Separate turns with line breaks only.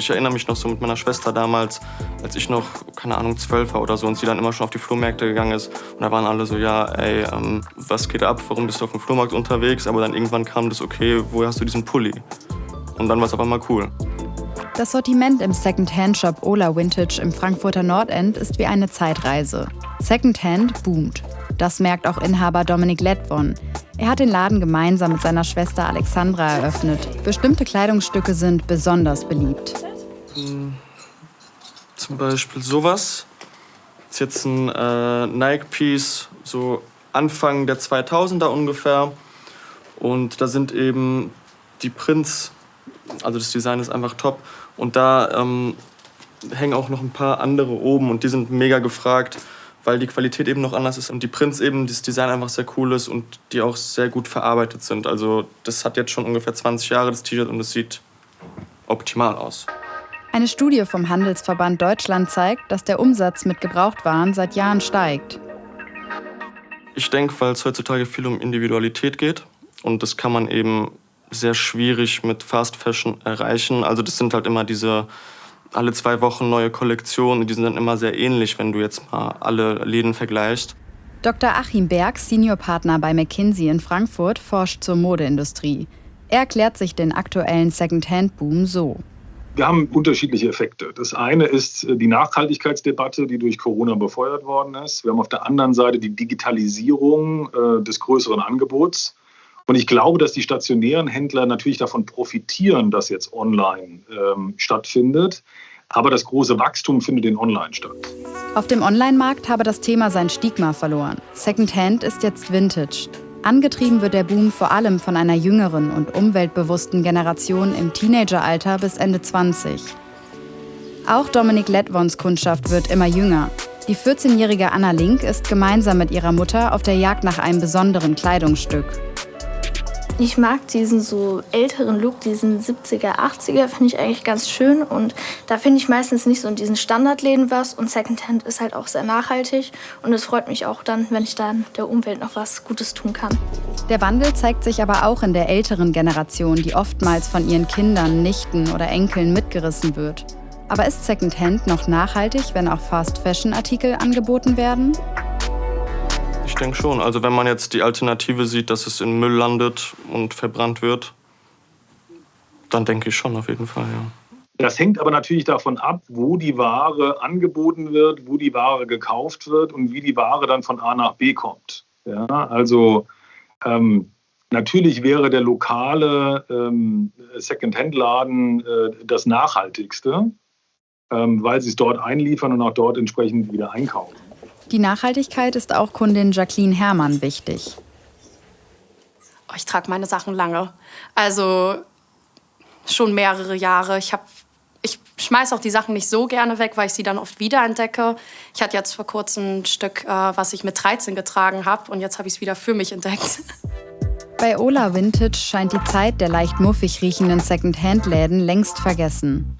Also ich erinnere mich noch so mit meiner Schwester damals, als ich noch, keine Ahnung, 12 war oder so und sie dann immer schon auf die Flohmärkte gegangen ist. Und da waren alle so, ja, ey, was geht ab, warum bist du auf dem Flohmarkt unterwegs? Aber dann irgendwann kam das, okay, woher hast du diesen Pulli? Und dann war es auf einmal cool.
Das Sortiment im Secondhand-Shop Ola Vintage im Frankfurter Nordend ist wie eine Zeitreise. Secondhand boomt. Das merkt auch Inhaber Dominik Ledwon. Er hat den Laden gemeinsam mit seiner Schwester Alexandra eröffnet. Bestimmte Kleidungsstücke sind besonders beliebt.
Zum Beispiel sowas. Das ist jetzt ein Nike-Piece, so Anfang der 2000er ungefähr. Und da sind eben die Prints, also das Design ist einfach top. Und da hängen auch noch ein paar andere oben und die sind mega gefragt, weil die Qualität eben noch anders ist und die Prints eben, das Design einfach sehr cool ist und die auch sehr gut verarbeitet sind. Also das hat jetzt schon ungefähr 20 Jahre, das T-Shirt, und es sieht optimal aus.
Eine Studie vom Handelsverband Deutschland zeigt, dass der Umsatz mit Gebrauchtwaren seit Jahren steigt.
Ich denke, weil es heutzutage viel um Individualität geht und das kann man eben sehr schwierig mit Fast Fashion erreichen. Also das sind halt immer diese alle 2 Wochen neue Kollektionen, die sind dann immer sehr ähnlich, wenn du jetzt mal alle Läden vergleichst.
Dr. Achim Berg, Seniorpartner bei McKinsey in Frankfurt, forscht zur Modeindustrie. Er erklärt sich den aktuellen Secondhand-Boom so.
Wir haben unterschiedliche Effekte. Das eine ist die Nachhaltigkeitsdebatte, die durch Corona befeuert worden ist. Wir haben auf der anderen Seite die Digitalisierung des größeren Angebots. Und ich glaube, dass die stationären Händler natürlich davon profitieren, dass jetzt online stattfindet. Aber das große Wachstum findet in Online statt.
Auf dem Online-Markt habe das Thema sein Stigma verloren. Secondhand ist jetzt Vintage. Angetrieben wird der Boom vor allem von einer jüngeren und umweltbewussten Generation im Teenageralter bis Ende 20. Auch Dominik Ledwons Kundschaft wird immer jünger. Die 14-jährige Anna Link ist gemeinsam mit ihrer Mutter auf der Jagd nach einem besonderen Kleidungsstück.
Ich mag diesen so älteren Look, diesen 70er, 80er, finde ich eigentlich ganz schön. Und da finde ich meistens nicht so in diesen Standardläden was. Und Secondhand ist halt auch sehr nachhaltig. Und es freut mich auch dann, wenn ich dann der Umwelt noch was Gutes tun kann.
Der Wandel zeigt sich aber auch in der älteren Generation, die oftmals von ihren Kindern, Nichten oder Enkeln mitgerissen wird. Aber ist Secondhand noch nachhaltig, wenn auch Fast-Fashion-Artikel angeboten werden?
Ich denke schon. Also wenn man jetzt die Alternative sieht, dass es in Müll landet und verbrannt wird, dann denke ich schon auf jeden Fall, ja.
Das hängt aber natürlich davon ab, wo die Ware angeboten wird, wo die Ware gekauft wird und wie die Ware dann von A nach B kommt. Ja, also natürlich wäre der lokale Second-Hand-Laden das Nachhaltigste, weil sie es dort einliefern und auch dort entsprechend wieder einkaufen.
Die Nachhaltigkeit ist auch Kundin Jacqueline Herrmann wichtig.
Ich trage meine Sachen lange. Also schon mehrere Jahre. Ich schmeiße auch die Sachen nicht so gerne weg, weil ich sie dann oft wiederentdecke. Ich hatte jetzt vor kurzem ein Stück, was ich mit 13 getragen habe. Und jetzt habe ich es wieder für mich entdeckt.
Bei Ola Vintage scheint die Zeit der leicht muffig riechenden Second-Hand-Läden längst vergessen.